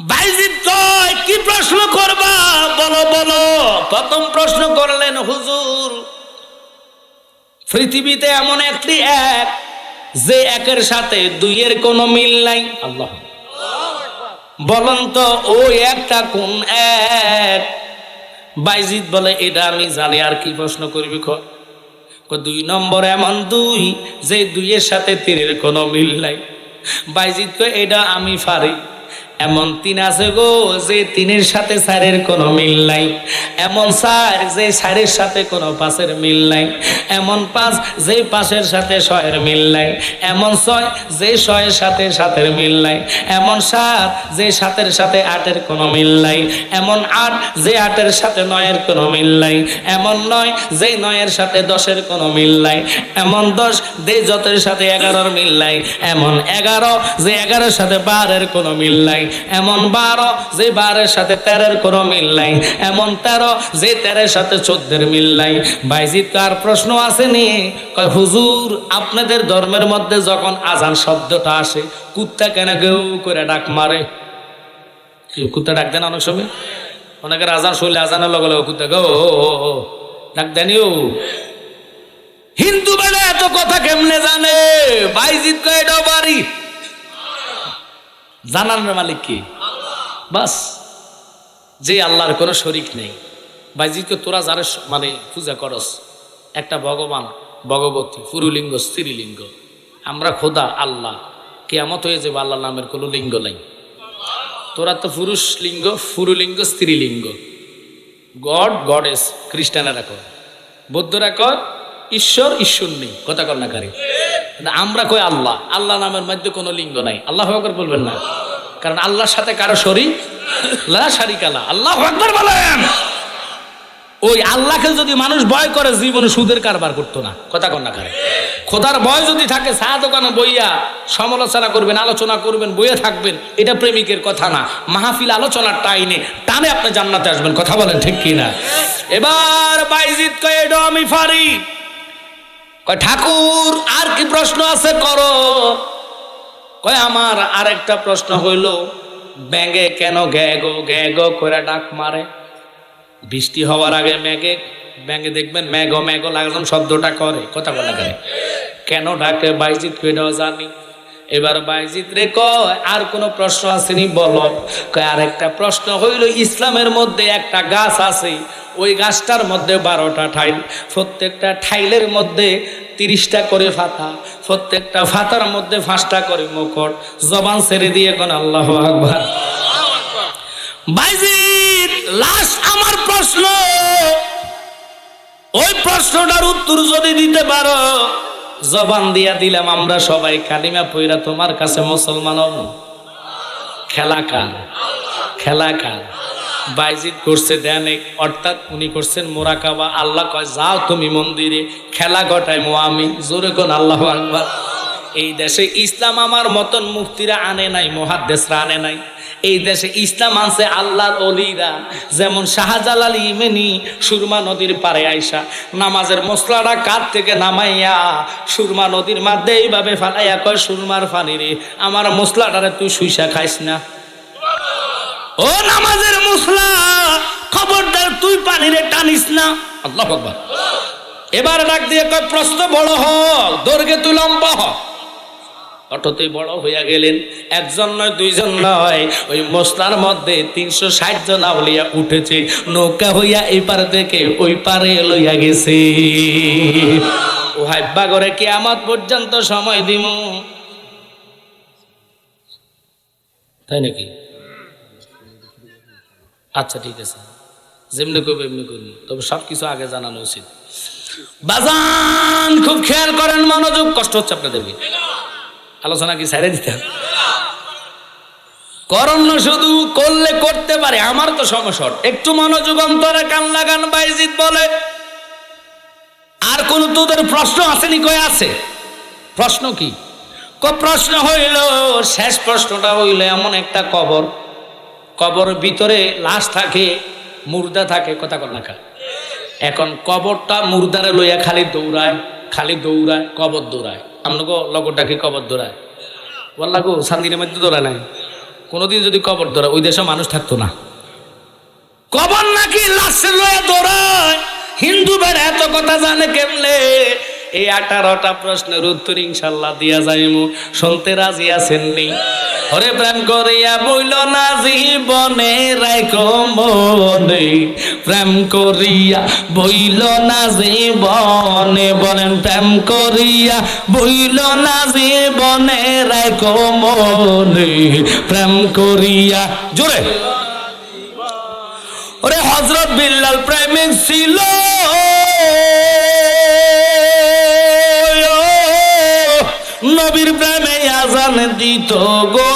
বাইজিদ কয় কি প্রশ্ন করবা বলো বলো। প্রথম প্রশ্ন করলেন, হুজুর পৃথিবীতে এমন একটি এক যে একের সাথে দুইয়ের কোনো মিল নাই, আল্লাহ বলেন তো ওই একটা কোন এক? বাইজিদ বলে এটা আমি জানি, আর কি প্রশ্ন করবি? দুই নম্বর এমন দুই যে দুইয়ের সাথে তিনের কোনো মিল নাই। বাইজিদ কয় এটা আমি পারি। এমন তিন আছে গো যে তিনের সাথে চারের কোনো মিল নাই, এমন চার যে চারের সাথে কোনো পাঁচের মিল নাই, এমন পাঁচ যে পাঁচের সাথে ছয়ের মিল নাই, এমন ছয় যে ছয়ের সাথে সাতের মিল নাই, এমন সাত যে সাতের সাথে আটের কোনো মিল নাই, এমন আট যে আটের সাথে নয়ের কোনো মিল নাই, এমন নয় যে নয়ের সাথে দশের কোনো মিল নাই, এমন দশ যে যতের সাথে এগারোর মিল নাই, এমন এগারো যে এগারোর সাথে বারের কোনো মিল নাই, এমন 12 যে 12-এর সাথে 13-এর কোনো মিল নাই, এমন 13 যে 13-এর সাথে 14-এর মিল নাই। বাইজিদ কার প্রশ্ন আসেনি? কয় হুজুর আপনাদের ধর্মের মধ্যে যখন আজান শব্দটা আসে কুত্তা কেন কেউ করে ডাক মারে? কুত্তা ডাক দেন অনেক সময়, অনেকের আজান শুনলে আজানের লগে লগে কুত্তা গো ডাক দেনিও। হিন্দু বেলা এত কথা কেমনে জানে? বাইজিদ কয় এটাও বাড়ি জানার মালিক কি? বাস, যে আল্লাহর কোনো শরিক নেই। বাইজিদকে তোরা যারা মানে পূজা করস, একটা ভগবান ভগবতী পুরুলিঙ্গ স্ত্রীলিঙ্গ, আমরা খোদা আল্লাহ, কিয়ামত হয়ে যাবে আল্লাহ নামের কোনো লিঙ্গ নাই। তোরা তো পুরুষ লিঙ্গ পুরুলিঙ্গ স্ত্রীলিঙ্গ, গড গডেস খ্রিস্টানেরা কর, বৌদ্ধরা কর ঈশ্বর ঈশ্বর নেই, কথা কর না কারি। আমরা কই আল্লাহ, আল্লাহ নামের মধ্যে কোনো লিঙ্গ নাই। আল্লাহু আকবার বলবেন না, কারণ আল্লাহর সাথে কারো শরীক লা শারিকা লাহু। আল্লাহু আকবার বলেন। ওই আল্লাহকে যদি মানুষ ভয় করে জীবনে সুদের কারবার করতো না, কথা কর না কারে। খোদার ভয় যদি থাকে চা দোকানে বইয়া সমালোচনা করবেন, আলোচনা করবেন, বইয়া থাকবেন, এটা প্রেমিকের কথা না। মাহফিল আলোচনার টানে আপনি জান্নাতে আসবেন, কথা বলেন ঠিক কি না? এবার বাইজিদ কয় এটা আমি পারি। কয় ঠাকুর আর কি প্রশ্ন আছে করো? কয় আমার আরেকটা প্রশ্ন হইল, ব্যাঙে কেন গ্যাগো করে ডাক মারে? বৃষ্টি হওয়ার আগে ব্যাঙে দেখবেন ম্যাগো ম্যাগো লাগলাম শব্দটা করে, কথা বলা করে, কেন ডাকে? বাইজিদ কেটাও জানি। এবার বাইজিদ রে কয় আর কোনো প্রশ্ন আসেনি বলো? কয় আরেকটা প্রশ্ন হইল, ইসলামের মধ্যে একটা গাছ আছে, ওই গাছটার মধ্যে 12টা ঠাইল, প্রত্যেকটা ঠাইলের মধ্যে 30টা করে ফাতা, প্রত্যেকটা ফাতার মধ্যে 5টা করে মুকুট। জবান ছেড়ে দিয়ে কোন আল্লাহু আকবার। বাইজিদ লাস্ট আমার প্রশ্ন, ওই প্রশ্নটার উত্তর যদি দিতে পারো জবান দিয়া দিলাম আমরা সবাই কালিমা পয়রা তোমার কাছে মুসলমান হব। খেলা কার? বাইজিদ করছে ধ্যানে, অর্থাৎ উনি করছেন মোরাকাবা। আল্লাহ কয় যাও তুমি মন্দিরে, খেলা ঘটায় আমি। জোরে কোন আল্লাহু আকবার। এই দেশে ইসলাম আমার মতন মুফতিরা আনে নাই, মুহাদ্দিসরা আনে নাই। এই দেশে ইসলাম আনছে আল্লাহর ওলিরা, যেমন শাহজালাল ইমেনি সুরমা নদীর পারে আইসা নামাজের মশলাটা কাঠ থেকে নামাইয়া সুরমা নদীর মধ্যে এইভাবে ফালাইয়া কয়, সুরমার পানি রে আমার মশলাটারে তুই শুইসা খাইস না। ও নামাজের মশলা, খবরদার তুই পানিরে টানিস না। আল্লাহু আকবার। এবার ডাক দিয়ে কয় প্রশ্ন বড় হোক, দৈর্ঘ্যে তুই লম্বা হ। অটোতে বড় হইয়া গেলেন, একজন নয় দুইজন নয়, ওই মশলার মধ্যে 360 জন আউলিয়া উঠেছে, নৌকা হইয়া এই পার থেকে ওই পারে লইয়া গেছে। ও হাইব্বা করে কিয়ামত পর্যন্ত সময় দিব, তাই নাকি? আচ্ছা ঠিক আছে, যেমনি করবো এমনি করবো, তবে সবকিছু আগে জানানো উচিত। বাজান খুব খেয়াল করেন, মনোযোগ, কষ্ট হচ্ছে আপনাদেরকে। আলোচনা কি ছেড়ে দিতে করণ না, শুধু করলে করতে পারে, আমার তো সমস্যা। একটু মনোযোগ, অন্তরে কান লাগান। বাইজিদ বলে আর কোন তোদের প্রশ্ন আসেনি? কয় আছে। প্রশ্ন কি? প্রশ্ন হইল, শেষ প্রশ্নটা হইল, এমন একটা কবর ভিতরে লাশ থাকে, মুর্দা থাকে, কথা কর না। এখন কবরটা মুর্দারে লইয়া খালি দৌড়ায়, কবর দৌড়ায়। আপনাকে লগরটা কি কবর দৌড়ায়? বললা গো শান্তির মধ্যে দৌড়ায় নাই, কোনোদিন যদি কবর ধরে ওই দেশে মানুষ থাকতো না। কবর নাকি লাশে লয়ে দৌড়ায়, হিন্দু বেড়া এত কথা জানে কেমনে? এই 18টা প্রশ্নের উত্তর ইনশাল্লাহ দিয়া যাইমু, শুনতে রাজি আছেন নি? ওরে প্রেম করিয়া বইল না জীবনে রাখো মনে, প্রেম করিয়া বইল না জীবনে, বলেন প্রেম করিয়া বইল না জীবনে রাখো মনে, প্রেম করিয়া জোরে। ওরে হযরত বিল্লাল প্রেমিক ছিল, নবীর প্রেমে আজান দিত গো।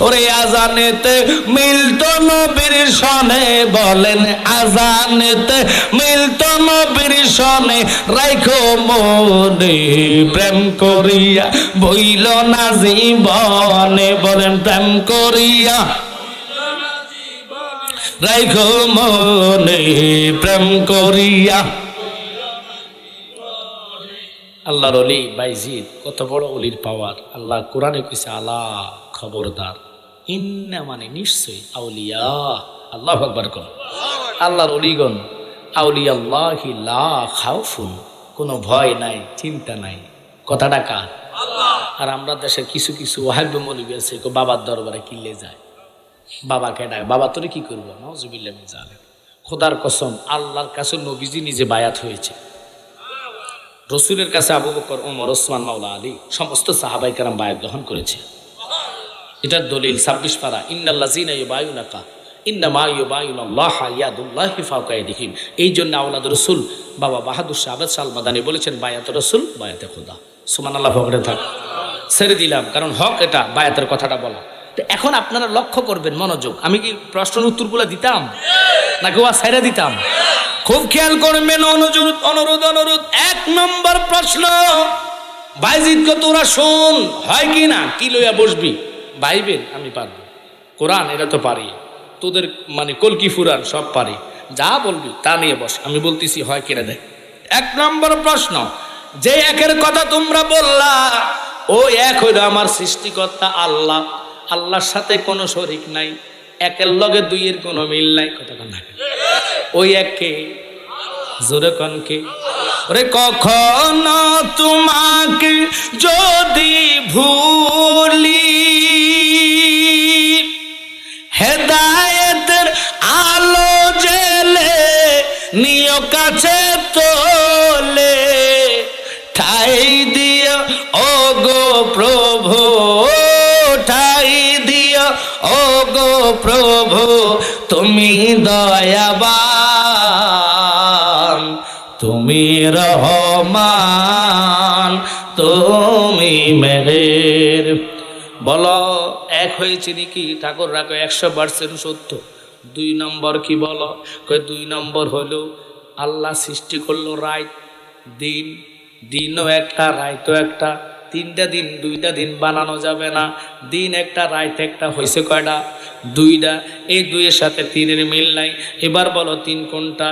ওরে আজানেতে মিলত নবীর সনে, বলেন আজানেতে মিলত নবীর সনে রাইখো মনে, প্রেম করিয়া বইল না জীবনে, বলেন প্রেম করিয়া রাইখো মনে, প্রেম করিয়া। আল্লাহর ওলি বাইজিদ কত বড় ওলির পাওয়ার। আল্লাহ কোরআনে কইছে আলা খবরদার, ইন্না মানে নিশ্চয়ই, আউলিয়া, আল্লাহু আকবার কোন আল্লাহর ওলিগণ, আউলিয়া আল্লাহি লা খাউফুন, কোনো ভয় নাই, চিন্তা নাই। কথাটা কার? আল্লাহ। আর আমরা দেশে কিছু কিছু ওয়াহাবি মৌলবি আছে, বাবার দরবারে কিনলে যায়, বাবাকে ডাক, বাবা তোরে কি করবো, নাউজুবিল্লাহ মিন যালিক। খোদার কসম, আল্লাহর কাছে নবীজি নিজে বায়াত হয়েছে, রসুলের কাছে আবু বকর, ওমর, ওসমান, মাওলা আলী, সমস্ত সাহাবায়ে কেরাম বায়াত গ্রহণ করেছে। এটার দলিল 26 পারা, ইন্নাল্লাযীনা ইউবায়ুনাকা ইন্নামা ইউবায়ুনাল্লাহা ইয়াদুল্লাহি ফাওকা আইদিহিম। এই জন্য আওলাদ রসুল বাবা বাহাদুর শাহ আবাদ শাহ মাদানী বলেছেন, বায়াত রসুল বায়াতে খোদা। সুবহানাল্লাহ, ফকরে থাক, ছেড়ে দিলাম, কারণ হক এটা, বায়াতের কথাটা বলা। তো এখন আপনারা লক্ষ্য করবেন, মনোযোগ, আমি কি প্রশ্নের উত্তরগুলো দিতাম নাকি ওয়া ছেড়ে দিতাম? খুব খেয়াল করবেন, অনুরোধ অনুরোধ অনুরোধ। 1 নম্বর প্রশ্ন, বাইজিদকে তোরা শোন, হয় কি না, কি লইয়া বসবি? বাইবেল আমি পারবো, কোরআন এটা তো পারি, তোদের মানে কলকি ফুরান সব পারি, যা বলবি তা নিয়ে বস, আমি বলতেছি হয় কিনা দেখ। 1 নম্বর প্রশ্ন, যে একের কথা তোমরা বললা, ওই এক হইল আমার সৃষ্টিকর্তা আল্লাহ, আল্লাহর সাথে কোনো শরীক নাই, একের লগে দুইয়ের কোনো মিল নাই, কথাটা না, ওই এককে জোরে কনকে। ওরে কখনো তোমাকে যদি ভুলি, হেদায়েতের আলো জেলে নিয় কাছে তোলে, ঠাই দিও ও গো প্রভু, ঠাই দিও ও গো প্রভু, তুমি দয়াবান, তুমি রহমান, তুমি মেহের। বলো এক হয়েছে নাকি? ঠাকুর রাখো 100% সত্য। 2 নম্বর কি বলো? 2 নম্বর হলো আল্লাহ সৃষ্টি করলো রাত দিন, দিনও একটা রাতও একটা, 3টা দিন 2টা দিন বানানো যাবে না, দিন একটা রাত একটা, হয়েছে কয়টা? 2টা। এই 2-এর সাথে 3-এর মিল নাই। এবার বলো 3 কোনটা?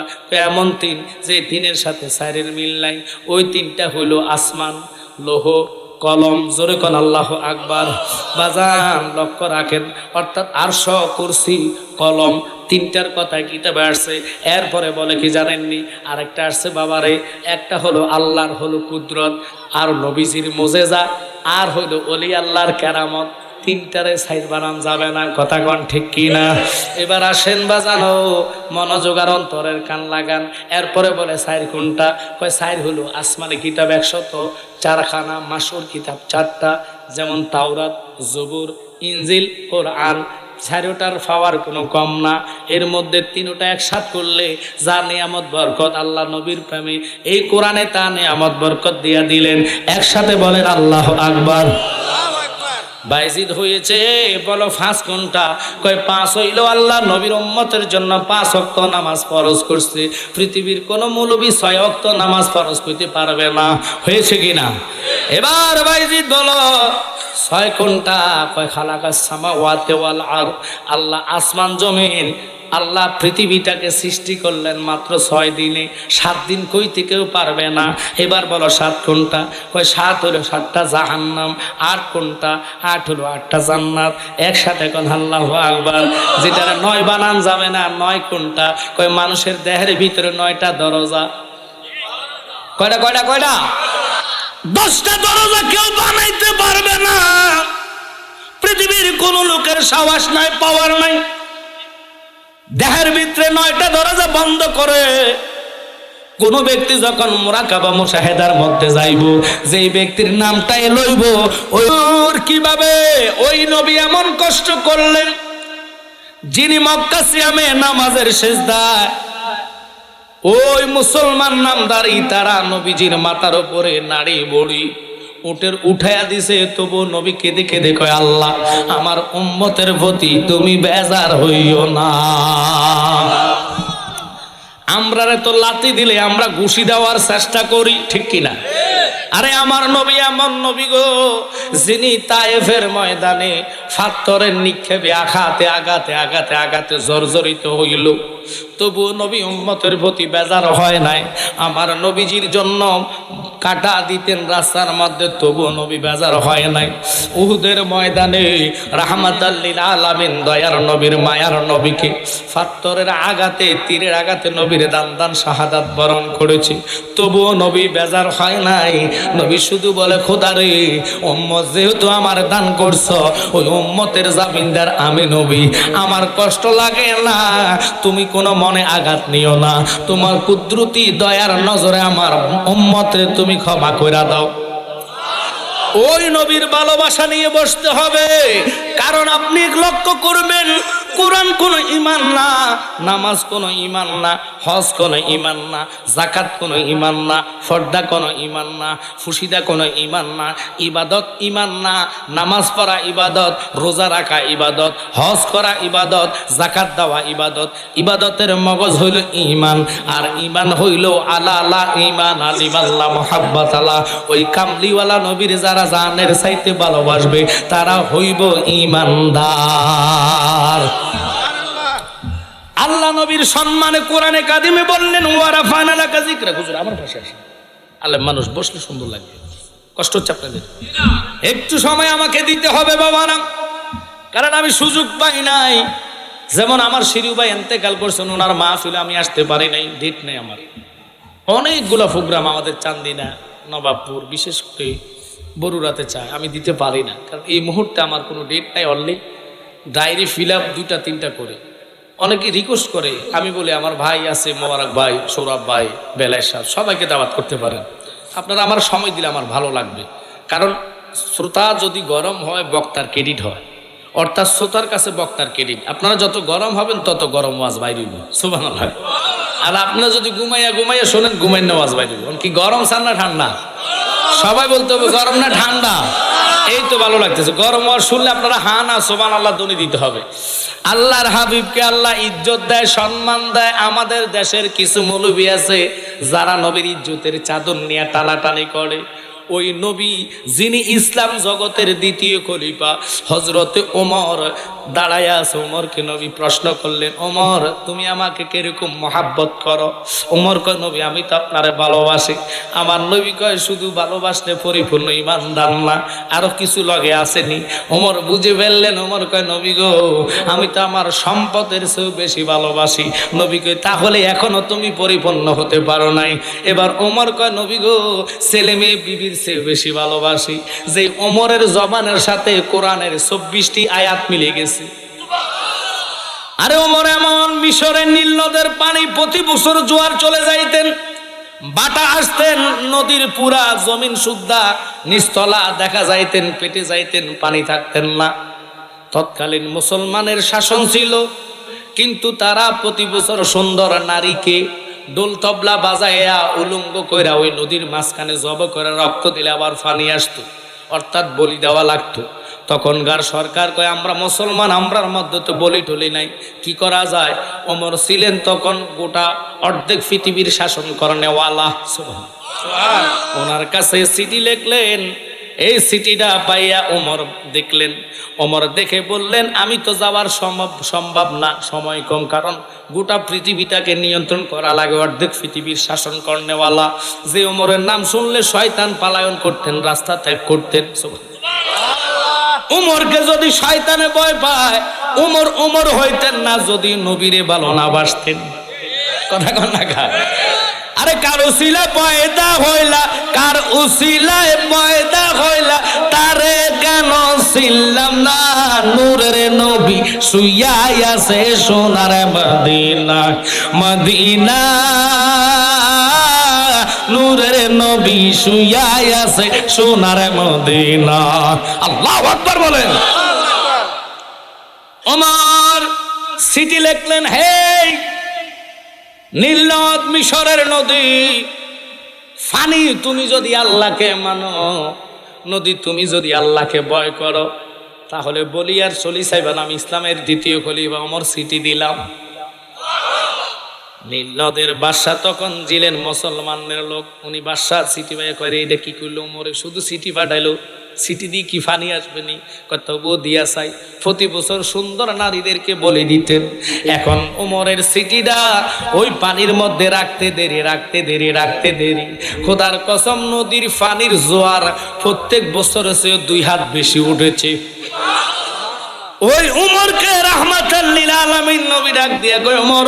এমন 3 যে 3-এর সাথে 4-এর মিল নাই। ওই 3টা হলো আসমান, লৌহ, কলম। জোরে কোন আল্লাহু আকবার। বাজান লক্ষ্য রাখেন, অর্থাৎ আরশ, কুরসি, কলম, 3টার কথা কিতাবে আসছে। এরপরে বলে কি জানেননি? আরেকটা আসছে বাবারে, একটা হলো আল্লাহর হলো কুদরত, আর নবীজির মুজেজা, আর হলো ওলি আল্লাহর কেরামত। 3টারে সাইড বানান যাবে না, কথা কন ঠিক কিনা? এবার আসেন বাজানো, মনোযোগ আর অন্তরের কান লাগান। এরপরে বলে সাইর কোনটা? কয় সাইর হলো আসমানি কিতাব 104খানা, মাসুর কিতাব 4টা, যেমন তাওরাত, জবুর, ইনজিল, কোরআন। 4টার পাওয়ার কোনো কম না। এর মধ্যে 3টা একসাথ করলে যা নিয়ামত বরকত আল্লাহ নবীর প্রেমে এই কোরআনে তা নিয়ামত বরকত দিয়া দিলেন। একসাথে বলেন আল্লাহু আকবার। বাইজিদ হয়েছে, বলো 5 কোনটা? কয় 5 হইল আল্লাহ নবীর উম্মতের জন্য 5 ওয়াক্ত নামাজ ফরজ করছে। পৃথিবীর কোন মৌলবী 6 ওয়াক্ত নামাজ ফরজ করতে পারবে না। হয়েছে কিনা? এবার বাইজিদ বলো 6 কোনটা? কয় খালাকাস সামাওয়াতি ওয়াল আরদ, আল্লাহ আসমান জমিন আল্লাহ পৃথিবীটাকে সৃষ্টি করলেন মাত্র 6 দিনে। 7 দিন কইতে কেউ পারবে না। এবার বলো 7 কোনটা? কয় 7 হলো 7টা জাহান্নাম, 8 কোনটা? 8 হলো 8টা জান্নাত। একসাথে কোন আল্লাহু আকবার। যেটা 9 বানান যাবে না, 9 কোনটা? কয় মানুষের দেহের ভিতরে 9টা দরজা। কয়টা কয়টা কয়টা? 10টা দরজা কেউ বানাইতে পারবে না। পৃথিবীর কোন লোকের সাহস নাই, পাওয়ার নাই। দেহের ভিতরে 9টা দরজা বন্ধ করে কোন ব্যক্তি যখন মুরাকাবা মুশাহেদার মধ্যে যাইব, যেই ব্যক্তির নামটাই লইব, ওর কিভাবে ওই নবী এমন কষ্ট করলেন, যিনি মক্কা সিয়ামে নামাজের সিজদায় ওই মুসলমান নামদারি তারা নবীজির মাথার উপরে নাড়ি বড়ি উটের উঠাইয়া দিছে, তবু নবী কেঁদে কেঁদে কয়, আল্লাহ আমার উম্মতের প্রতি তুমি বেজার হইও না। আমরারে তো লাথি দিলে আমরা ঘুষি দেওয়ার চেষ্টা করি, ঠিক কিনা? আরে আমার নবী এমন নবী গো, যিনি তায়েফের ময়দানে পাথরের নিক্ষেপে আঘাতে আঘাতে আঘাতে আঘাতে জর্জরিত হইল, তবুও নবী উম্মতের প্রতি বেজার হয় নাই। আমার নবীজির জন্য কাটা দিতেন রাস্তার মধ্যে, তবুও নবী বেজার হয় নাই। উহুদের ময়দানে রাহমাতাল লিল আলামিন দয়ার নবীর মায়ার নবীকে পাথরের আঘাতে তীরের আঘাতে নবীর দান দান শাহাদাত বরণ করেছে, তবুও নবী বেজার হয় নাই। নবী শুধু বলে, খোদা রে, উম্মত যেহেতু আমার দান করছ, ওই উম্মতের জামিনদার আমি নবী, আমার কষ্ট লাগে না, তুমি কোনো মনে আঘাত নিও না, তোমার কুদরতি দয়ার নজরে আমার উম্মতে তুমি ক্ষমা কইরা দাও। ওই নবীর ভালোবাসা নিয়ে বসতে হবে। কারণ আপনি লক্ষ্য করবেন, কোরআন কোনো ঈমান না, নামাজ কোনো ঈমান না, হজ কোনো ঈমান না, যাকাত কোনো ঈমান না, ফরদা কোনো ঈমান না, ফুসিদা কোনো ঈমান না, ইবাদত ঈমান না। নামাজ পড়া ইবাদত, রোজা রাখা ইবাদত, হজ করা ইবাদত, যাকাত দেওয়া ইবাদত। ইবাদতের মগজ হইল ঈমান, আর ঈমান হইল আলা আলা ঈমান আলিমাল্লাহ মুহাব্বাত আল্লাহ। ওই কামলিওয়ালা নবীর যারা জানের চাইতে ভালোবাসবে তারা হইব ঈমানদার। আল্লাহ নবীর সম্মানে কোরআনে কাদিমে বললেন, ওয়ারাফানা লাকা যিকরা। হুজুর আমার পাশে আসেন, আলে মানুষ বসলে সুন্দর লাগবে, কষ্ট হচ্ছে আপনাদের, একটু সময় আমাকে দিতে হবে বাবা না, কারণ আমি সুযোগ পাই নাই। যেমন আমার শিরু ভাই ইন্তেকাল করছেন, ওনার মাহফিলে আমি আসতে পারি নাই, ডেট নেই আমার। অনেকগুলো প্রোগ্রাম আমাদের চান্দিনা, নবাবপুর, বিশেষ করে বরুরাতে চায়, আমি দিতে পারি না, কারণ এই মুহূর্তে আমার কোনো ডেট নাই। অনলি ডায়েরি ফিল আপ 2টা 3টা করে। অনেকে রিকোয়েস্ট করে, আমি বলি আমার ভাই আছে, মোবারক ভাই, সৌরভ ভাই, বেলায় সাহেব, সবাইকে দাওয়াত করতে পারেন। আপনারা আমার সময় দিলে আমার ভালো লাগবে, কারণ শ্রোতা যদি গরম হয় বক্তার ক্রেডিট হয়, অর্থাৎ শ্রোতার কাছে বক্তার ক্রেডিট। আপনারা যত গরম হবেন তত গরম ওয়াজ বাইরে হইব, সুবহানাল্লাহ। আর আপনারা যদি ঘুমাইয়া ঘুমাইয়া শোনেন, ঘুমাইয়া ওয়াজ বাইরে হইব। কি গরম চান না ঠান্ডা? সবাই বলতে হবে গরম না ঠান্ডা। এই তো ভালো লাগতেছে, গরম ওয়াজ শুনলে আপনারা হা না সুবহানাল্লাহ ধ্বনি দিতে হবে। আল্লাহর হাবিবকে আল্লাহ ইজ্জত দেয়, সম্মান দেয়। আমাদের দেশের কিছু মৌলবী আছে যারা নবীর ইজ্জতের চাদর নিয়ে টানাটানি করে। ওই নবী যিনি ইসলাম জগতের দ্বিতীয় খলিফা হযরতে ওমর দাঁড়ায়া আছে, ওমরকে নবী প্রশ্ন করলেন, ওমর তুমি আমাকে কিরকম মহাব্বত করো? ওমর কয়, নবী আমি তো আপনারে ভালোবাসি। আমার নবী কয়, শুধু ভালোবাসলে পরিপূর্ণ ঈমানদার না, আরো কিছু লগে আসেনি। ওমর বুঝে ফেললেন। ওমর কয়, নবী গো, আমি তো আমার সম্পদের চেয়েও বেশি ভালোবাসি। নবী কয়, তাহলে এখনো তুমি পরিপূর্ণ হতে পারো নাই। এবার ওমর কয়, নবী গো, ছেলে মেয়ে বিবির চেয়ে বেশি ভালোবাসি। যে ওমরের জবানের সাথে কোরআনের 24টি আয়াত মিলে গেছে। আরে ওমর এমন, মিশরের নীল নদের পানি প্রতি বছর জোয়ার চলে যাইতেন, বাটা আসতেন, নদীর পুরা জমিন সুদ্ধা নিস্তলা দেখা যাইতেন, পেটে যাইতেন, পানি থাকতেন না। তৎকালীন মুসলমানের শাসন ছিল, কিন্তু তারা প্রতি বছর সুন্দর নারীকে ডোল তবলা বাজাইয়া উলঙ্গ কইরা ওই নদীর মাঝখানে জব করে রক্ত দিলে আবার পানি আসতো, অর্থাৎ বলি দেওয়া লাগতো। তখনকার সরকার কয়, আমরা মুসলমান, আমরার মধ্যে তো বলি টলি নাই, কি করা যায়? ওমর ছিলেন তখন গোটা অর্ধেক পৃথিবীর শাসন করেনেওয়ালা। ওনার কাছে চিঠি লিখলেন, এই চিঠিটা পাইয়া ওমর দেখলেন, ওমর দেখে বললেন আমি তো যাওয়ার সম্ভব না, সময় কম, কারণ গোটা পৃথিবীটাকে নিয়ন্ত্রণ করা লাগে, অর্ধেক পৃথিবীর শাসন করনেওয়ালা। যে ওমরের নাম শুনলে শয়তান পালায়ন করতেন, রাস্তা ত্যাগ করতেন। উমরকে যদি শয়তানে ভয় পায়, উমর উমর হইতেন না যদি নবীরে ভালো না বাসতেন। কথা কন না খা? আরে কার উসিলায় পয়দা হইলা, কার উসিলায় পয়দা হইলা, তারে কেন ছিলাম না? নূরের নবী শুইয়াই আছে সোনার মদিনা, মদিনা নূরের নবী শুইয়াই আছে সোনার মদিনা। আল্লাহু আকবার বলেন। ওমর চিঠি লিখলেন, হে নীল নদ, মিশরের নদী, ফানি তুমি যদি আল্লাহকে মানো, নদী তুমি যদি আল্লাহকে ভয় করো, তাহলে বলি আর চলি চাইবেন আমি ইসলামের দ্বিতীয় খলিফা ওমর চিঠি দিলাম। নীল নদের বাদশা তখন ছিলেন মুসলমানের লোক, উনি বাদশা চিঠি পাইয়া করে এটা কি করলো, ওমরে শুধু চিঠি পাঠাইলো, চিঠি দিয়ে কি ফানি আসবেনি, তবুও দিয়া চাই। প্রতি বছর সুন্দর নারীদেরকে বলে দিতেন। এখন ওমরের চিঠিটা ওই পানির মধ্যে রাখতে দেরি, রাখতে দেরি, রাখতে দেরি, খোদার কসম নদীর পানির জোয়ার প্রত্যেক বছর সে 2 হাত বেশি উঠেছে। ওই উমরকে রাহমাতাল লিল আলামিন নবী ডাক দিয়ে কই, ওমর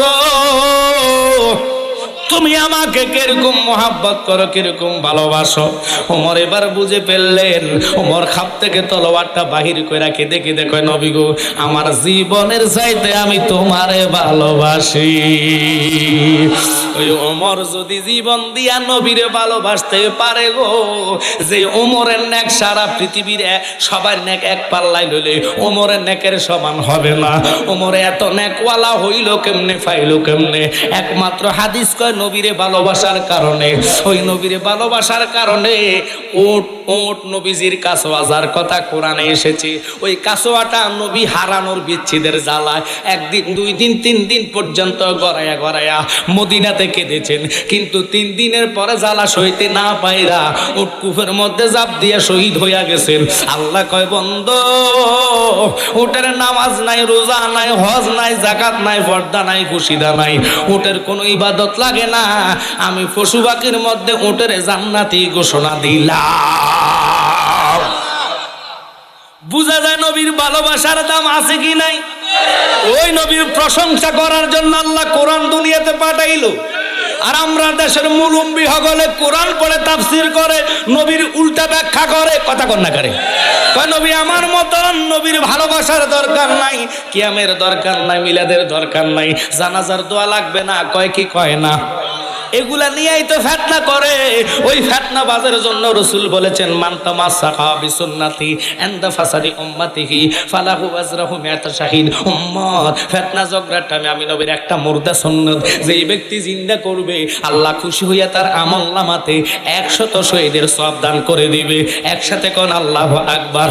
তুমি আমাকে কিরকম মোহাব্বত করো, কিরকম ভালোবাসো। ওমর এবার বুঝে ফেললেন। ওমর খাপ থেকে তলোয়ারটা বাহির করে রাখে, দেখে দেখো নবী গো, আমার জীবনের চাইতে আমি তোমারে ভালোবাসি। ওই ওমর যদি জীবন দিয়া নবীরে ভালোবাসতে পারে গো, যে ওমরের নেক সারা পৃথিবীর সবার নেক এক পাল্লাই লইলে ওমরের নেকের সমান হবে না। ওমর এত নেকওয়ালা হইল কেমনে, পাইল কেমনে? একমাত্র হাদিস কয় নবীরে ভালোবাসার কারণে। ওই নবীরে ভালোবাসার কারণে ওট ওট নবীজির কাছোয়া, যার কথা কোরআনে এসেছে, ওই কাছোয়াটা নবী হারানোর বিচ্ছেদের জ্বালায় 1 দিন 2 দিন 3 দিন পর্যন্ত গড়াইয়া গড়াইয়া মদিনাতে কেঁদেছেন, কিন্তু 3 দিনের পরে জ্বালা সইতে না পাইরা উট কুফের মধ্যে জাপ দিয়ে শহীদ হইয়া গেছেন। আল্লাহ কয়, বন্ধ উটের নামাজ নাই, রোজা নাই, হজ নাই, যাকাত নাই, পর্দা নাই, খুশিদা নাই, উটের কোনো ইবাদত লাগে না, আমি পশু পাখির মধ্যে উটের জান্নাতি ঘোষণা দিলাম। বুঝা যায় নবীর ভালোবাসার দাম আছে কি নাই। ওই নবীর প্রশংসা করার জন্য আল্লাহ কোরআন দুনিয়াতে পাঠাইলো। আর আমরা দেশের মুলুম্বি হগলে কোরআন পড়ে তাফসির করে, নবীর উল্টা ব্যাখ্যা করে, কথা কন্যা করে। কয় নবী আমার মতন, নবীর ভালোবাসার দরকার নাই, কিয়ামের দরকার নাই, মিলাদের দরকার নাই, জানাজার দোয়া লাগবে না, কয় কি কয় না। এগুলা নিয়েই তো ফিতনা করে। ওই ফিতনা বাজের জন্য রাসূল বলেছেন, মান তামাসসাকা বিসুন্নতি ইনদা ফাসাদি উম্মতিহি ফালাহু আজরাহু মিআতা শাহিদ। উম্মত ফিতনা ঝগড়ার টাইমে আমি নবীর একটা মুর্দা সুন্নাত যেই ব্যক্তি জিন্দা করবে, আল্লাহ খুশি হইয়া তার আমলনামাতে 100 শহীদের সওয়াব দান করে দিবে। একসাথে কোন আল্লাহু আকবার।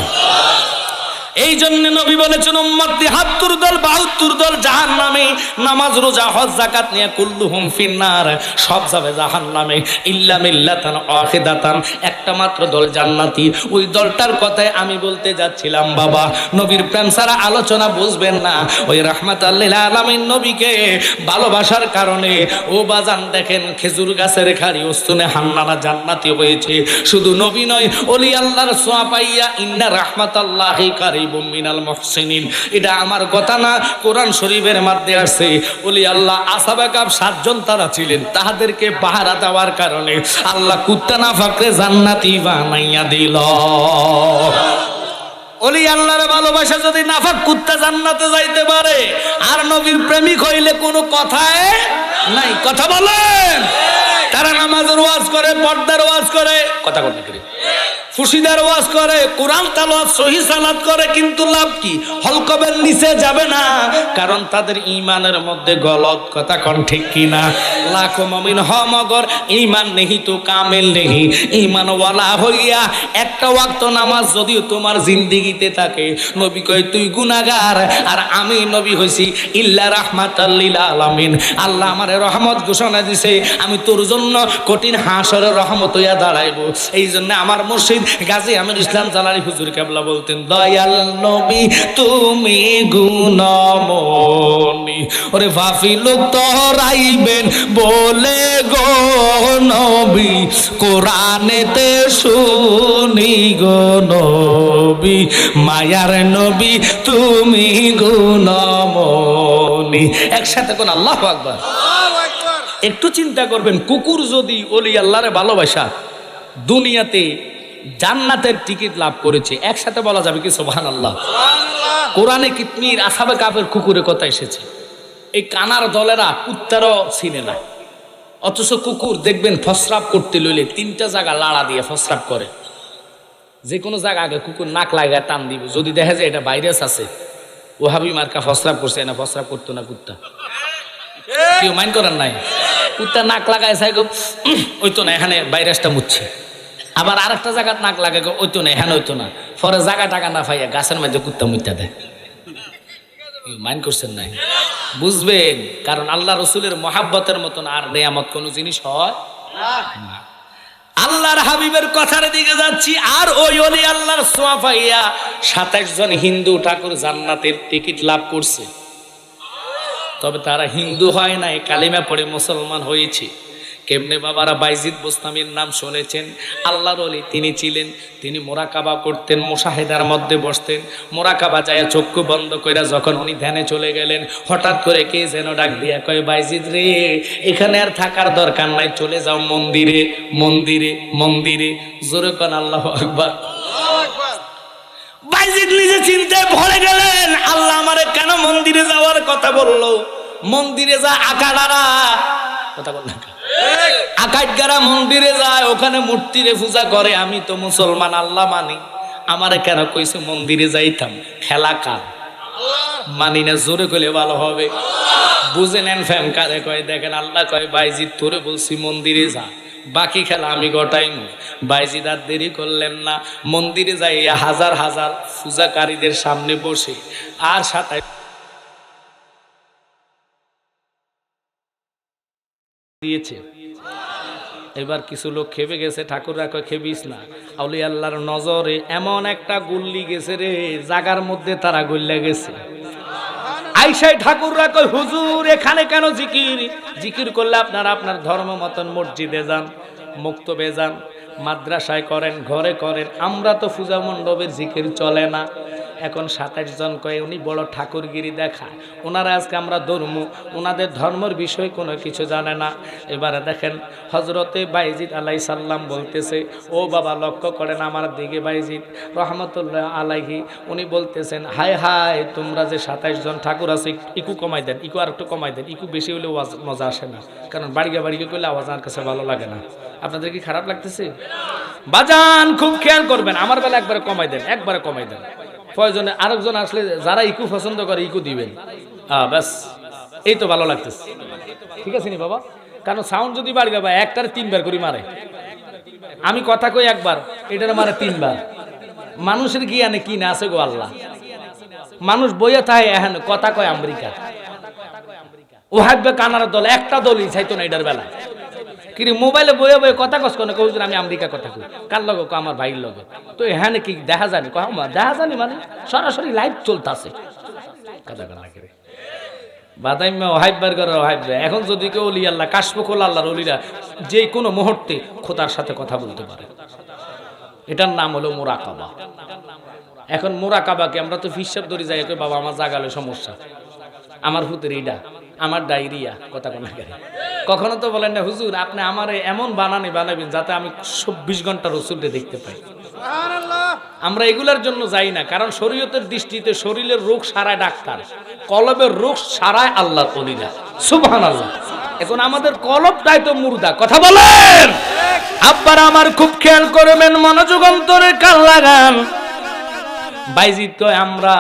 এই জন্য নবী বলেছেন, উম্মত 73 দল 72 দল জাহান্নামে, নামাজ রোজা হজ যাকাত নিয়ে কুল্লুহুম ফিন্নার, সব যাবে জাহান্নামে, ইল্লা মিল্লাতান ওয়াহিদাতান, একটা মাত্র দল জান্নাতি। ওই দলটার কথাই আমি বলতে যাচ্ছিলাম। বাবা, নবীর প্রেম ছাড়া আলোচনা বুঝবেন না। ওই রাহমাতাল লিল আলামিন নবীকে ভালোবাসার কারণে ও বাজান দেখেন, খেজুর গাছের খাড়ি উস্তুনে হান্নানা জান্নাতি হয়েছে। শুধু নবী নয়, ওলি আল্লাহর ছোঁয়া পাইয়া ইন্না রাহমাতাল্লাহি কারিম মিনাল মুহসিনিন। এটা আমার কথা না, কোরআন শরীফের মধ্যে আছে। ওলি আল্লাহ আসহাবে কাফ 7 জন তারা ছিলেন, তাদেরকে পাহারা দেওয়ার কারণে আল্লাহ কুত্তা না ফাকরে জান্নাতি বানাইয়া দিল। ওলি আল্লাহর ভালোবাসা যদি নাফাক কুত্তা জান্নাতে যাইতে পারে, আর নবীর প্রেমিক হইলে কোনো কথাই নাই। কথা বলেন। তারা নামাজের ওয়াজ করে, পর্দার ওয়াজ করে, কথা বলতে করে, খুশিদার ওয়াজ করে, কোরআন তেলাওয়াত সহিহ সালাত করে, কিন্তু লাভ কি? হলকবের নিচে যাবে না, কারণ তাদের ঈমানের মধ্যে গলত। কথা কোন ঠিক কি না? লাখো মুমিন হ মগর ঈমান নেহি তো কামেল নেহি। ঈমান ওয়ালা হইয়া একটা ওয়াক্ত নামাজ যদিও তোমার জিন্দেগিতে থাকে, নবী কয় তুই গুনাহগার, আর আমি নবী হইছি ইল্লা রাহমাতাল লিল আলামিন। আল্লাহ আমারে রহমত ঘোষণা দিছে, আমি তোর জন্য কঠিন হাসরের রহমত হইয়া দাঁড়াইব। এই জন্য আমার মুর্শিদ গাজী আমির ইসলাম জালালী হুজুর কেবলা বলতেন, দয়াল নবী তুমি গুণমণি, ওরে ফাফি লোক তরাইবেন বলে গো নবী, কোরআনেতে শুনি গো নবী, মায়ার নবী তুমি গুণমণি। একসাথে কোন আল্লাহু আকবার। একটু চিন্তা করবেন, কুকুর যদি ওলি আল্লাহরে ভালোবাসা দুনিয়াতে জান্নাতের টিকিট লাভ করেছে, একসাথে বলা যাবে কি সুবহানাল্লাহ? কোরআনে কিতমির আসহাবে কাফের কুকুরের কথা এসেছে। এই কানার দলেরা কুত্তারও চিনে না, অথচ কুকুর দেখবেন ফসরাপ করতে লইলে 3টা জায়গা লাড়া দিয়ে ফসরাপ করে। যে কোনো জায়গা আগে কুকুর নাক লাগায় টান দিবে, যদি দেখা যায় এটা ভাইরাস আছে, ওহাবি মার্কা ফসরাপ করছে না, ফসরাপ করতো না কুত্তা, কেউ মাইন্ড করার নাই। কুত্তা নাক লাগায় চাই ওই তো না, এখানে ভাইরাসটা মুচ্ছে। আবার আরেকটা জায়গা নাক লাগায় ওই তো না, এখানে ওই তো না, পরে জায়গা টাকা না পাইয়া গাছের মধ্যে কুত্তা মুত্যা দেয়। মাইন্ড করছেন নাই? বুঝবেন, কারণ আল্লাহ রসুলের মহাব্বতের মতন আর নেয়ামত কোনো জিনিস হয় না। আল্লাহর হাবিবের কথার দিকে যাচ্ছি। আর ওই ওলি আল্লাহর সোয়া পাইয়া 27 জন হিন্দু ঠাকুর জান্নাতের টিকিট লাভ করছে। তবে তারা হিন্দু হয় নাই, কালিমা পড়ে মুসলমান হয়েছে। কেমনে বাবারা? বাইজিদ বোস্তামির নাম শুনেছেন? আল্লাহর ওলি তিনি ছিলেন। তিনি মোরাকাবা করতেন, মুশাহেদার মধ্যে বসতেন। মোরাকাবা যায় চক্ষু বন্ধ কইরা যখন উনি ধ্যানে চলে গেলেন, হঠাৎ করে কে যেন ডাক দিয়া কয়, বাইজিদ রে, এখানে আর থাকার দরকার নাই, চলে যাও মন্দিরে, মন্দিরে, মন্দিরে। জোরে কোন আল্লাহু আকবার। বাইজিদ নিজে চিন্তায় ভরে গেলেন, আল্লাহ আমারে কেন মন্দিরে যাওয়ার কথা বললো? মন্দিরে যা আকাড়ারা কথা বল না, আকাইগারা মন্দিরে যায়, ওখানে মূর্তিরে পূজা করে। আমি তো মুসলমান, আল্লাহ মানি, আমারে কেন কইছে মন্দিরে যাইতাম? খেলা কার? মানি না। জোরে কইলে ভালো হবে। বুঝে নেন ফ্যাম কারে কয়? দেখেন আল্লাহ কয়, বাইজিদ তোরে বলছি মন্দিরে যা, বাকি খেলা আমি গটাইমু। বাইজিদ আর দেরি করলেন না, মন্দিরে যাইয়া হাজার হাজার পূজাকারীদের সামনে বসে আর 27 দিয়েছে। এবার কিছু লোক খেপে গেছে, ঠাকুররা কয় খেবিস না, আউলিয়া আল্লাহর নজরে এমন একটা গুল্লি গেছে রে, জাগার মধ্যে তারা গল্লা গেছে। আইসাই ঠাকুররা কয়, হুজুর এখানে কেন জিকির? জিকির করলে আপনারা আপনার ধর্ম মতন মসজিদে যান, মুক্তবে যান, মাদ্রাসায় করেন, ঘরে করেন, আমরা তো পূজা মণ্ডপের জিকির চলে না। এখন 27 জন কয়ে উনি বড় ঠাকুরগিরি দেখায়, ওনারা আজকে আমরা ধর্ম, ওনাদের ধর্মের বিষয় কোনো কিছু জানে না। এবারে দেখেন হজরতে বাইজিদ আলাইহিস সালাম বলতেছে, ও বাবা লক্ষ্য করেন আমার দিকে, বাইজিদ রহমতুল্লাহ আলাইহি উনি বলতেছেন, হায় হায় তোমরা যে 27 জন ঠাকুর আছে, ইকু কমাই দেন, ইকু আর একটু কমাই দেন, ইকু বেশি হলেও মজা আসে না, কারণ বাড়িয়ে বাড়িয়ে করলে আওয়াজ আমার কাছে ভালো লাগে না। আপনাদের কি খারাপ লাগতেছে? বাজান খুব খেয়াল করবেন, আমার বেলা একবারে কমাই দেন, একবারে কমাই দেন। প্রয়োজনে আরেকজন আসলে যারা ইকু পছন্দ করে ইকু দিবেন, ব্যাস এই তো ভালো লাগতেছে। ঠিক আছে নি বাবা? কারণ সাউন্ড যদি বাড়ি বাবা একটার 3 বার করে মারে, আমি কথা কই একবার, এটার মারে 3 বার। মানুষের জ্ঞানে কি না আছে গো আল্লাহ। মানুষ বইয়া থাকে এখন কথা কয় আমেরিকা, ও হাকবে কানার দল, একটা দলই চাইতো না এটার বেলায়। কিন্তু মোবাইলে বয়ে বয়ে কথা কস কোন কৌজন আমি আমেরিকা কথা কই, কার লগে আমার ভাইয়ের লগে, তো এখানে কি দেখা জানি দেখা জানি মানে সরাসরি লাইভ চলতেছে। এখন যদি কেউ ওলি আল্লাহ কাশফুল আল্লাহর ওলিরা যে কোনো মুহূর্তে খোদার সাথে কথা বলতে পারে, এটার নাম হলো মুরাকাবা। এখন মুরাকাবাকে আমরা তো হিসাব ধরে যাই, বাবা আমার জাগালে সমস্যা, আমার হুতের এইটা, আমার ডায়রিয়া, কথা কোন কখনো তো বলেন না হুজুর আপনি আমারে এমন বানাবেন যাতে আমি 24 ঘন্টা রসুলকে দেখতে পাই। আমরা এগুলার জন্য যাই না, কারণ শরীয়তের দৃষ্টিতে শরীরের রোগ সারায় ডাক্তার, কলবের রোগ সারায় আল্লাহর ওলিরা। সুবহানাল্লাহ। এখন আমাদের কলবটাই তো মুর্দা, কথা বলেন। আব্বার আমার খুব খেয়াল করবেন, মনোযোগ অন্তরে কান লাগান। বাইজিদ কয় আমরা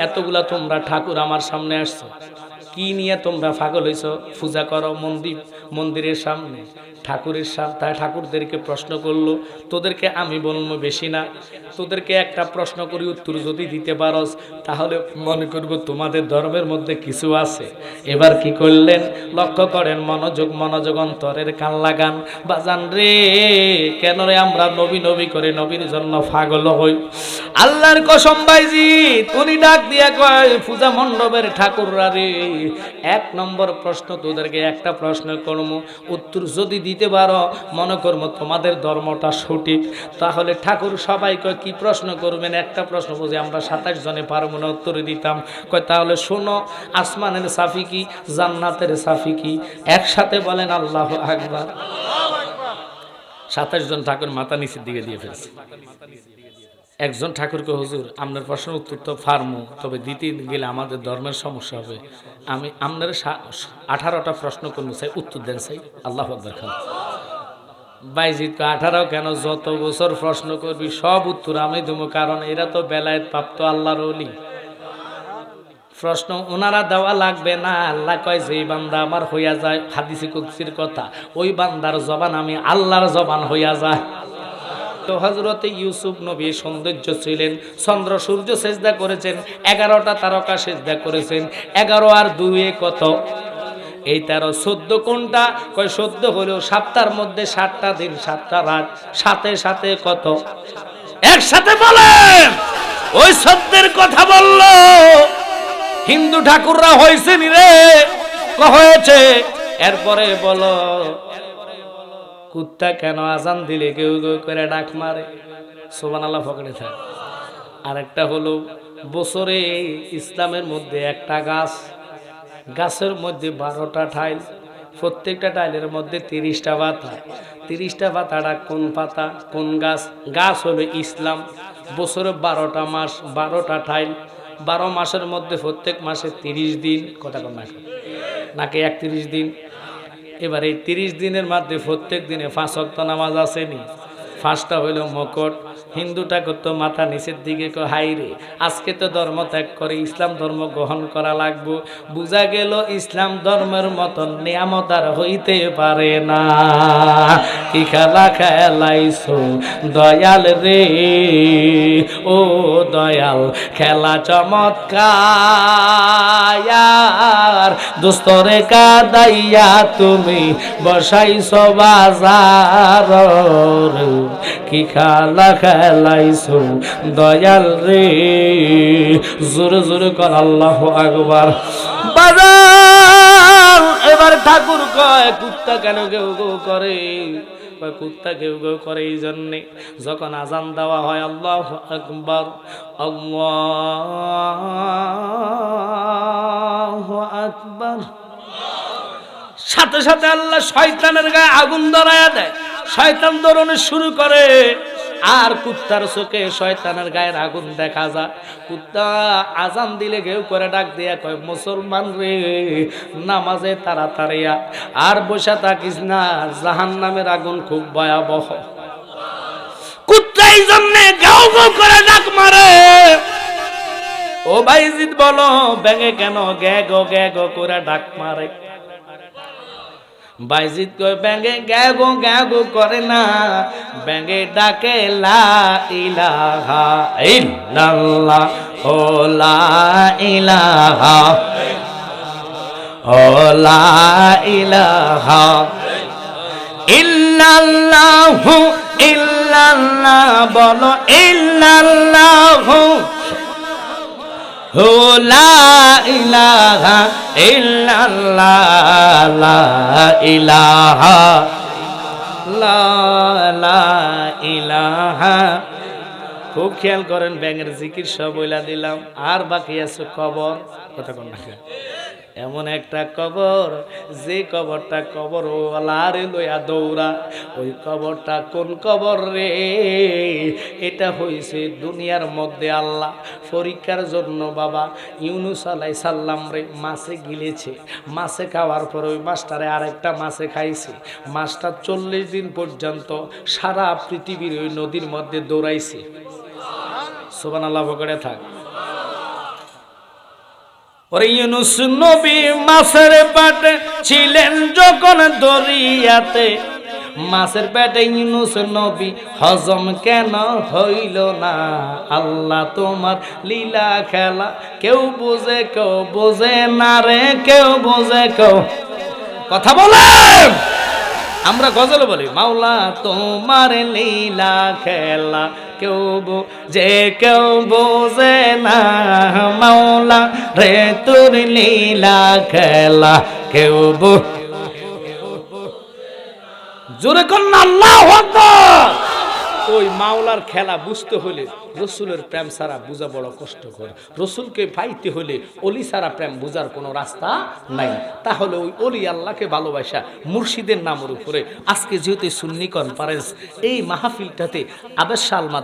এতগুলা তোমরা ঠাকুর আমার সামনে আসছো, কি নিয়ে তোমরা পাগল হইছো? পূজা করো মন্দিরের সামনে, ঠাকুরের সামনে। তাই ঠাকুরদেরকে প্রশ্ন করলো, তোদেরকে আমি বলবো বেশি না, তোদেরকে একটা প্রশ্ন করি, উত্তর যদি দিতে পারস তাহলে মনে করবো তোমাদের ধর্মের মধ্যে কিছু আছে। এবার কি করলেন লক্ষ্য করেন, মনোযোগ অন্তরের কান লাগান। বাজান রে, কেন রে আমরা নবী নবী করে নবীর জন্য পাগল হই? আল্লাহর কসম ভাইজি, উনি ডাক দিয়া কয়, পূজা মণ্ডপের ঠাকুররা রে, এক নম্বর প্রশ্ন তোদেরকে একটা প্রশ্ন করবো, উত্তর যদি দিতে পারো মনে করবো তোমাদের ধর্মটা সঠিক। তাহলে ঠাকুর সবাই কয় কি প্রশ্ন করবেন? একটা প্রশ্ন বুঝে আমরা 27 জনে পারবো না উত্তর দিতাম। কয় তাহলে শোনো, আসমানের সাফি কি, জান্নাতের সাফি কি? একসাথে বলেন আল্লাহু আকবার। 27 জন ঠাকুর মাথা নিচের দিকে দিয়ে ফেলছে। একজন ঠাকুরকে, হুজুর আপনার প্রশ্নের উত্তর তো ফার্মু, তবে দিতে গেলে আমাদের ধর্মের সমস্যা হবে, আমি আপনার 18টা প্রশ্ন করতে চাই, উত্তর দেন চাই। আল্লাহু আকবার খান। বাইজিৎ 18 কেন, যত বছর প্রশ্ন করবি সব উত্তর আমি দেবো, কারণ এরা তো বেলায়েত প্রাপ্ত আল্লাহর ওলি। প্রশ্ন ওনারা দেওয়া লাগবে না। আল্লাহ কয় যেই বান্দা আমার হইয়া যায়, হাদিসে কুদসির কথা, ওই বান্দার জবান আমি আল্লাহর জবান হইয়া যায়। তো হযরতে ইউসুফ নবী সৌন্দর্য ছিলেন, চন্দ্র সূর্য সেজদা করেছেন, 11টা তারকা সেজদা করেছেন। 11 আর 2 কত? এই 13, 14 কোনটা? কয় 14 হলেও সপ্তাহের মধ্যে 7টা দিন 7টা রাত, সাথে সাথে কত? একসাথে বলেন। ওই 14 কথা বললো হিন্দু ঠাকুররা হয়েছে নি রে? হয়েছে। এরপরে বলো, কুত্তা কেন আজান দিলে কেউ কেউ করে ডাক মারে? সুবহানাল্লাহ পকেটে থাকে। আরেকটা হলো, বছরে ইসলামের মধ্যে একটা গাছ, গাছের মধ্যে 12টা টাইল, প্রত্যেকটা টাইলের মধ্যে 30টা পাতা। 30টা পাতাটা কোন পাতা, কোন গাছ? গাছ হলো ইসলাম। বছরে 12টা মাস, 12টা টাইল, 12 মাসের মধ্যে প্রত্যেক মাসে 30 দিন, কথা কোন মাসে নাকি 31 দিন? এবার এই 30 দিনের মধ্যে প্রত্যেক দিনে 5 ওয়াক্ত নামাজ আসেনি। 5টা হইল মকট। হিন্দুটা করতো মাথা নিচের দিকে, হাই রে, আজকে তো ধর্ম ত্যাগ করে ইসলাম ধর্ম গ্রহণ করা লাগবো। বুঝা গেল ইসলাম ধর্মের মতন নিয়ামত আর হইতে পারে না। কি খেলা খেলাইছো দয়াল রে, ও দয়াল, খেলা চমৎকার, দোস্তরে কাদাইয়া তুমি বসাইছো বাজার। কি খেলা খেলাইছো দয়াল রে, জোরে জোরে কর আল্লাহু আকবার। বাজার এবার ঠাকুর কয়, কুত্তা কেন কেউ কেউ করে? কুত্তা কেউ কেউ করে এই জন্যে, যখন আজান দেওয়া হয় আল্লাহু আকবার, আল্লাহু আকবার, সাথে সাথে আল্লাহ শয়তানের গায়ে আগুন ধরায়া দেয়। শয়তান দৌড়ানো শুরু করে, আর কুত্তার চোখে শয়তানের গায়ের আগুন দেখা যায়। কুত্তা আজান দিলে কেউ করে ডাক দিয়া কয়, মুসলমান রে, নামাজে তাড়াতাড়ি আর বসে থাকিস না, জাহান্নামের আগুন খুব ভয়াবহ। কুত্তা এই জন্য গাও গাও করে ডাক মারে। ও ভাইজিৎ বলো, ব্যাঙে কেন গ্যা গো করে ডাক মারে? বাইজিৎ কয়, ব্যাঙে গ্যা গো করে না, ব্যাঙে ডাকে লা ইলাহা ইল্লাল্লাহ, ও লা ইলাহা, ও লা ইলাহা ইল্লাল্লাহু, ইল্লাল্লাহ বলো, ইল্লাল্লাহু, ও লা ইলাহা ইল্লাল্লাহ, লা ইলাহা, লা ইলাহা। খুব খেয়াল করেন, ব্যাঙের জিকির সব বইলা দিলাম, আর বাকি আছে কবর। কথা কোন না, এমন একটা কবর, যে কবরটা কবর ওয়ালারে লইয়া দৌড়া। ওই কবরটা কোন কবর রে? এটা হইছে দুনিয়ার মধ্যে আল্লাহ পরীক্ষার জন্য বাবা ইউনুস আলাইহিস সালাম রে মাছে গিলেছে। মাছে খাওয়ার পর ওই মাছটারে আরেকটা মাছে খাইছে। মাছটা 40 দিন পর্যন্ত সারা পৃথিবীর ওই নদীর মধ্যে দৌড়াইছে। সুবহানাল্লাহ, বকরে থাক। ওরে ইউনুস নবী মাছের পেটে ছিলেন যখন দরিয়াতে, মাছের পেটে ইউনুস নবী হজম কেন হইল না? আল্লাহ তোমার লীলা খেলা কেউ বোঝে না রে, কেউ বোঝে কেউ। কথা বলেন। আমরা গজল বলি, মাওলা তোমার লীলা খেলা কেউ কেউ বোঝে না, মাওলা রে তোর লীলা খেলা কেউ জোরে কন্যা আল্লাহু আকবার। ওই মাওলার খেলা বুঝতে হলে রসুলের প্রেম ছাড়া বোঝা বড় কষ্টকর। রসুলকে পাইতে হলে অলি ছাড়া প্রেম বোঝার কোনো রাস্তা নাই। তাহলে ওই অলি আল্লাহকে ভালোবাসা মুর্শিদের নামের উপরে আজকে যেহেতু সুন্নি কনফারেন্স, এই মাহফিলটাতে আবেশ সালমা